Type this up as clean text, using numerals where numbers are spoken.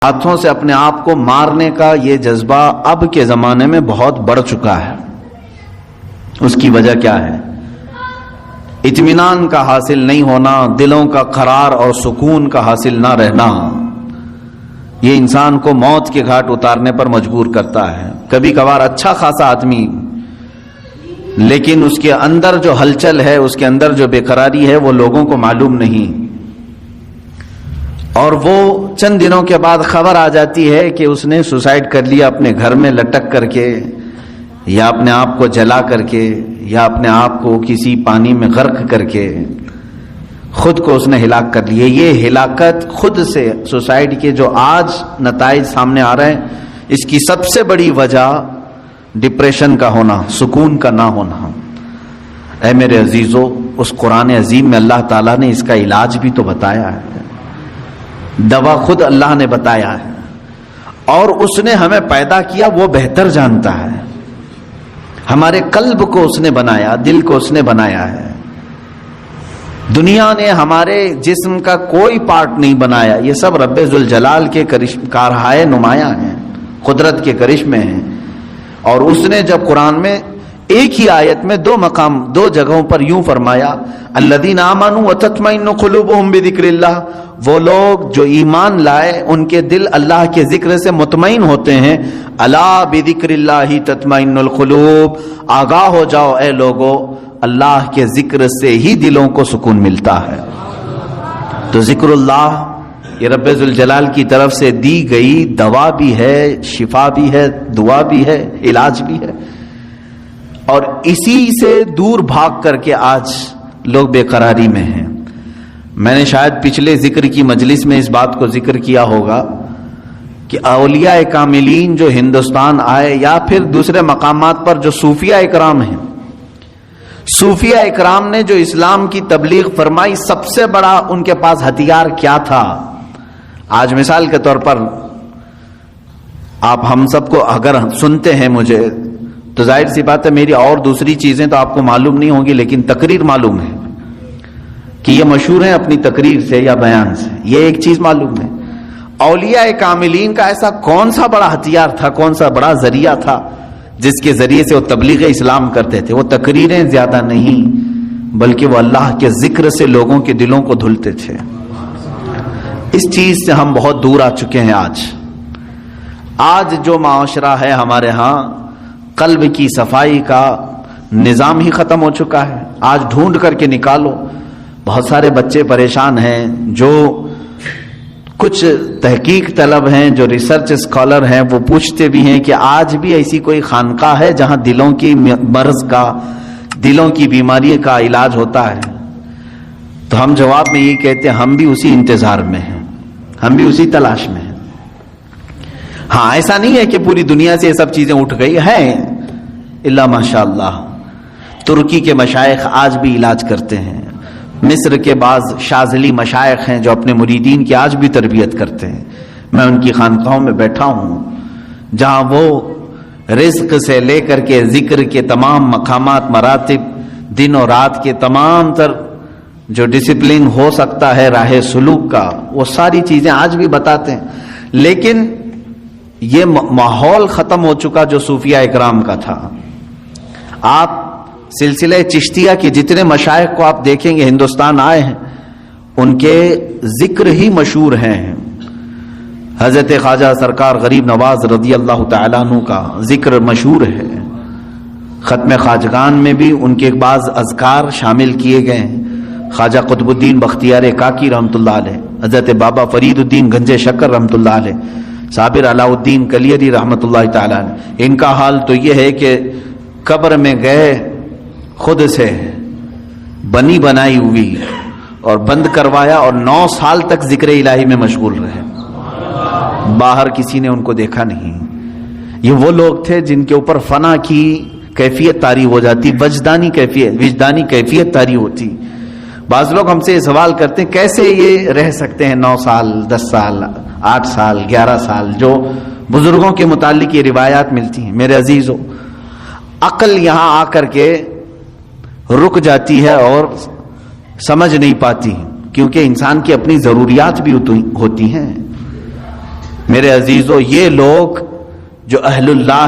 ہاتھوں سے اپنے آپ کو مارنے کا یہ جذبہ اب کے زمانے میں بہت بڑھ چکا ہے۔ اس کی وجہ کیا ہے؟ اطمینان کا حاصل نہیں ہونا، دلوں کا قرار اور سکون کا حاصل نہ رہنا، یہ انسان کو موت کے گھاٹ اتارنے پر مجبور کرتا ہے۔ کبھی کبھار اچھا خاصا آدمی، لیکن اس کے اندر جو ہلچل ہے، اس کے اندر جو بے قراری ہے، وہ لوگوں کو معلوم نہیں، اور وہ چند دنوں کے بعد خبر آ جاتی ہے کہ اس نے سوسائڈ کر لیا، اپنے گھر میں لٹک کر کے، یا اپنے آپ کو جلا کر کے، یا اپنے آپ کو کسی پانی میں غرق کر کے خود کو اس نے ہلاک کر لیا۔ یہ ہلاکت خود سے سوسائڈ کے جو آج نتائج سامنے آ رہے ہیں، اس کی سب سے بڑی وجہ ڈپریشن کا ہونا، سکون کا نہ ہونا۔ اے میرے عزیزو، اس قرآن عظیم میں اللہ تعالیٰ نے اس کا علاج بھی تو بتایا ہے، دوا خود اللہ نے بتایا ہے، اور اس نے ہمیں پیدا کیا، وہ بہتر جانتا ہے۔ ہمارے قلب کو اس نے بنایا، دل کو اس نے بنایا ہے۔ دنیا نے ہمارے جسم کا کوئی پارٹ نہیں بنایا، یہ سب رب ذوالجلال کے کارہائے نمایاں ہیں، قدرت کے کرشمے ہیں۔ اور اس نے جب قرآن میں ایک ہی آیت میں دو جگہوں پر یوں فرمایا، الذین آمنوا وتطمئن قلوبهم بذکر اللہ، وہ لوگ جو ایمان لائے ان کے دل اللہ کے ذکر سے مطمئن ہوتے ہیں۔ الا بذکر اللہ تطمئن القلوب، آگاہ ہو جاؤ اے لوگو، اللہ کے ذکر سے ہی دلوں کو سکون ملتا ہے۔ تو ذکر اللہ یہ رب ذوالجلال کی طرف سے دی گئی دوا بھی ہے، شفا بھی ہے، دعا بھی ہے، علاج بھی ہے، اور اسی سے دور بھاگ کر کے آج لوگ بے قراری میں ہیں۔ میں نے شاید پچھلے ذکر کی مجلس میں اس بات کو ذکر کیا ہوگا کہ اولیاء کاملین جو ہندوستان آئے، یا پھر دوسرے مقامات پر جو صوفیہ اکرام ہیں، صوفیہ اکرام نے جو اسلام کی تبلیغ فرمائی، سب سے بڑا ان کے پاس ہتھیار کیا تھا؟ آج مثال کے طور پر آپ ہم سب کو اگر سنتے ہیں مجھے، تو ظاہر سی بات ہے میری اور دوسری چیزیں تو آپ کو معلوم نہیں ہوں گی، لیکن تقریر معلوم ہے کہ یہ مشہور ہیں اپنی تقریر سے یا بیان سے، یہ ایک چیز معلوم ہے۔ اولیاء کاملین کا ایسا کون سا بڑا ہتھیار تھا، کون سا بڑا ذریعہ تھا جس کے ذریعے سے وہ تبلیغ اسلام کرتے تھے؟ وہ تقریریں زیادہ نہیں، بلکہ وہ اللہ کے ذکر سے لوگوں کے دلوں کو دھلتے تھے۔ اس چیز سے ہم بہت دور آ چکے ہیں۔ آج جو معاشرہ ہے ہمارے ہاں، قلب کی صفائی کا نظام ہی ختم ہو چکا ہے۔ آج ڈھونڈ کر کے نکالو، بہت سارے بچے پریشان ہیں، جو کچھ تحقیق طلب ہیں، جو ریسرچ اسکالر ہیں، وہ پوچھتے بھی ہیں کہ آج بھی ایسی کوئی خانقاہ ہے جہاں دلوں کی مرض کا، دلوں کی بیماری کا علاج ہوتا ہے؟ تو ہم جواب میں یہ کہتے ہیں، ہم بھی اسی انتظار میں ہیں، ہم بھی اسی تلاش میں ہیں۔ ہاں، ایسا نہیں ہے کہ پوری دنیا سے یہ سب چیزیں اٹھ گئی ہیں، الا ماشاء اللہ۔ ترکی کے مشائخ آج بھی علاج کرتے ہیں، مصر کے بعض شاذلی مشائخ ہیں جو اپنے مریدین کی آج بھی تربیت کرتے ہیں۔ میں ان کی خانقاہوں میں بیٹھا ہوں، جہاں وہ رزق سے لے کر کے ذکر کے تمام مقامات، مراتب، دن اور رات کے تمام تر جو ڈسپلن ہو سکتا ہے راہ سلوک کا، وہ ساری چیزیں آج بھی بتاتے ہیں۔ لیکن یہ ماحول ختم ہو چکا جو صوفیہ اکرام کا تھا۔ آپ سلسلہ چشتیہ کے جتنے مشائخ کو آپ دیکھیں گے ہندوستان آئے ہیں، ان کے ذکر ہی مشہور ہیں۔ حضرت خواجہ سرکار غریب نواز رضی اللہ تعالیٰ عنہ کا ذکر مشہور ہے۔ ختم خواجگان میں بھی ان کے بعض اذکار شامل کیے گئے ہیں۔ خواجہ قطب الدین بختیار کاکی رحمۃ اللہ علیہ، حضرت بابا فرید الدین گنج شکر رحمۃ اللہ علیہ، صابر علاء الدین کلیری رحمۃ اللہ تعالیٰ علیہ۔ ان کا حال تو یہ ہے کہ قبر میں گئے، خود سے بنی بنائی ہوئی اور بند کروایا، اور 9 سال تک ذکر الہی میں مشغول رہے، باہر کسی نے ان کو دیکھا نہیں۔ یہ وہ لوگ تھے جن کے اوپر فنا کی کیفیت طاری ہو جاتی، وجدانی کیفیت طاری ہوتی۔ بعض لوگ ہم سے یہ سوال کرتے ہیں کیسے یہ رہ سکتے ہیں 9 سال، 10 سال، 8 سال، 11 سال، جو بزرگوں کے متعلق یہ روایات ملتی ہیں۔ میرے عزیزو، عقل یہاں آ کر کے رک جاتی ہے اور سمجھ نہیں پاتی، کیونکہ انسان کی اپنی ضروریات بھی ہوتی ہیں۔ میرے عزیزو، یہ لوگ جو اہل اللہ